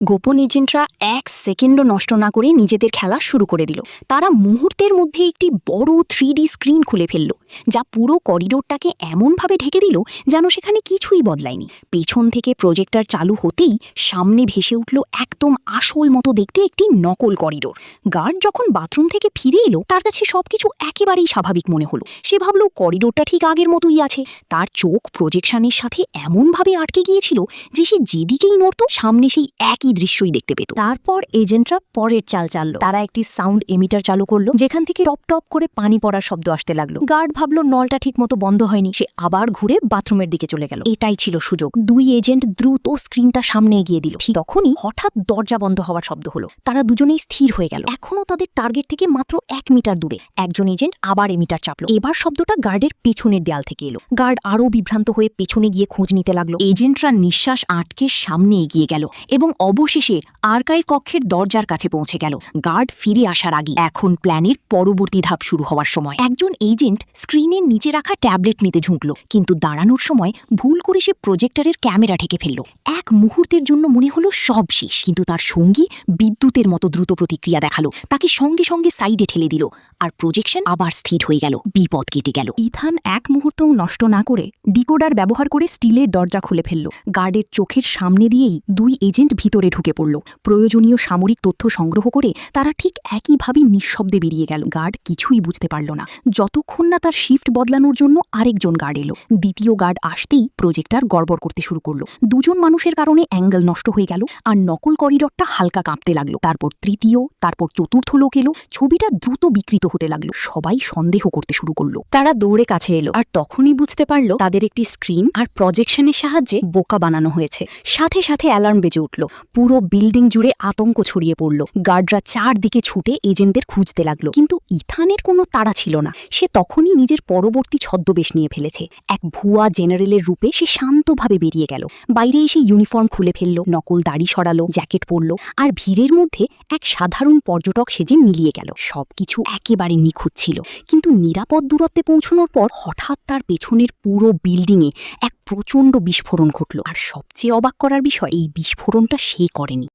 গোপন এজেন্টরা এক সেকেন্ডও নষ্ট না করে নিজেদের খেলা শুরু করে দিল। তারা মুহূর্তের মধ্যে একটি বড় 3D স্ক্রিন খুলে ফেলল, যা পুরো করিডোরটাকে এমনভাবে ঢেকে দিল যেন সেখানে কিছুই বদলায়নি। পেছন থেকে প্রজেক্টর চালু হতেই সামনে ভেসে উঠল একদম আসল মতো দেখতে একটি নকল করিডোর। গার্ড যখন বাথরুম থেকে ফিরে এলো, তার কাছে সবকিছু একেবারেই স্বাভাবিক মনে হলো। সে ভাবল করিডোরটা ঠিক আগের মতোই আছে। তার চোখ প্রজেকশনের সাথে এমনভাবে আটকে গিয়েছিল যে সে যেদিকেই নড়ত সামনে সেই একই দৃশ্যই দেখতে পেত। তারপর এজেন্টরা পরের চাল চাললো। তারা একটি সাউন্ড এমিটার চালু করলো, যেখান থেকে টপ টপ করে পানি পড়ার শব্দ আসতে লাগলো। গার্ড ভাবলো নলটা ঠিক মতো বন্ধ হয়নি। সে আবার ঘুরে বাথরুমের দিকে চলে গেল। এটাই ছিল সুযোগ। দুই এজেন্ট দ্রুত স্ক্রিনটা সামনে এগিয়ে দিল। ঠিক তখনই হঠাৎ দরজা বন্ধ হওয়ার শব্দ হলো। তারা দুজনেই স্থির হয়ে গেল। এখনও তাদের টার্গেট থেকে মাত্র 1 মিটার দূরে। একজন এজেন্ট আবার এমিটার চাপলো। এবার শব্দটা গার্ডের পেছনের দেয়াল থেকে এলো। গার্ড আরও বিভ্রান্ত হয়ে পেছনে গিয়ে খোঁজ নিতে লাগলো। এজেন্টরা নিঃশ্বাস আটকে সামনে এগিয়ে গেল এবং অবশেষে আর্কাইভ কক্ষের দরজার কাছে পৌঁছে গেল। গার্ড ফিরে আসার আগে এখন প্ল্যানের পরবর্তী ধাপ শুরু হওয়ার সময়। একজন এজেন্ট স্ক্রিনের নিচে রাখা ট্যাবলেট নিতে ঝুঁকল, কিন্তু দাঁড়ানোর সময় ভুল করে সে প্রজেক্টরের ক্যামেরা ঠেকে ফেলল। এক মুহূর্তের জন্য মনে হলো সব শেষ, কিন্তু তার সঙ্গী বিদ্যুতের মতো দ্রুত প্রতিক্রিয়া দেখালো। তাকে সঙ্গে সঙ্গে সাইডে ঠেলে দিল, আর প্রজেকশন আবার স্থির হয়ে গেল। বিপদ কেটে গেল। ইথান এক মুহূর্তও নষ্ট না করে ডিকোডার ব্যবহার করে স্টিলের দরজা খুলে ফেলল। গার্ডের চোখের সামনে দিয়েই দুই এজেন্ট ভিতরে ঢুকে পড়ল। প্রয়োজনীয় সামরিক তথ্য সংগ্রহ করে তারা ঠিক একইভাবে নিঃশব্দে বেরিয়ে গেল। গার্ড কিছুই বুঝতে পারল না, যতক্ষণ না তার শিফট বদলানোর জন্য আরেকজন গার্ড এলো। দ্বিতীয় গার্ড আসতেই প্রজেক্টর গড়বড় করতে শুরু করলো। দুজন মানুষের কারণে অ্যাঙ্গেল নষ্ট হয়ে গেল, আর নকল করিডরটা হালকা কাঁপতে লাগলো। তারপর তৃতীয়, তারপর চতুর্থ লোক এলো। ছবিটা দ্রুত বিকৃত হতে লাগলো। সবাই সন্দেহ করতে শুরু করলো। তারা দৌড়ে কাছে এলো, আর তখনই বুঝতে পারলো তাদের একটি স্ক্রিন আর প্রজেকশনের সাহায্যে বোকা বানানো হয়েছে। সাথে সাথে অ্যালার্ম বেজে উঠল। পুরো বিল্ডিং জুড়ে আতঙ্ক ছড়িয়ে পড়ল। গার্ডরা চারদিকে ছুটে এজেন্টদের খুঁজতে লাগলো, কিন্তু ইথানের কোনো তাড়া ছিল না। সে তখনই নিজের পরবর্তী ছদ্মবেশ নিয়ে ফেলেছে। এক ভুয়া জেনারেলের রূপে সে শান্তভাবে বেরিয়ে গেল। বাইরে এসে ইউনিফর্ম খুলে ফেলল, নকল দাড়ি সরালো, জ্যাকেট পরল, আর ভিড়ের মধ্যে এক সাধারণ পর্যটক সেজে মিলিয়ে গেল। সবকিছু একেবারে নিখুঁত ছিল, কিন্তু নিরাপদ দূরত্বে পৌঁছানোর পর হঠাৎ তার পেছনের পুরো বিল্ডিংয়ে এক প্রচণ্ড বিস্ফোরণ ঘটল। আর সবচেয়ে অবাক করার বিষয়, এই বিস্ফোরণটা সে করেনি।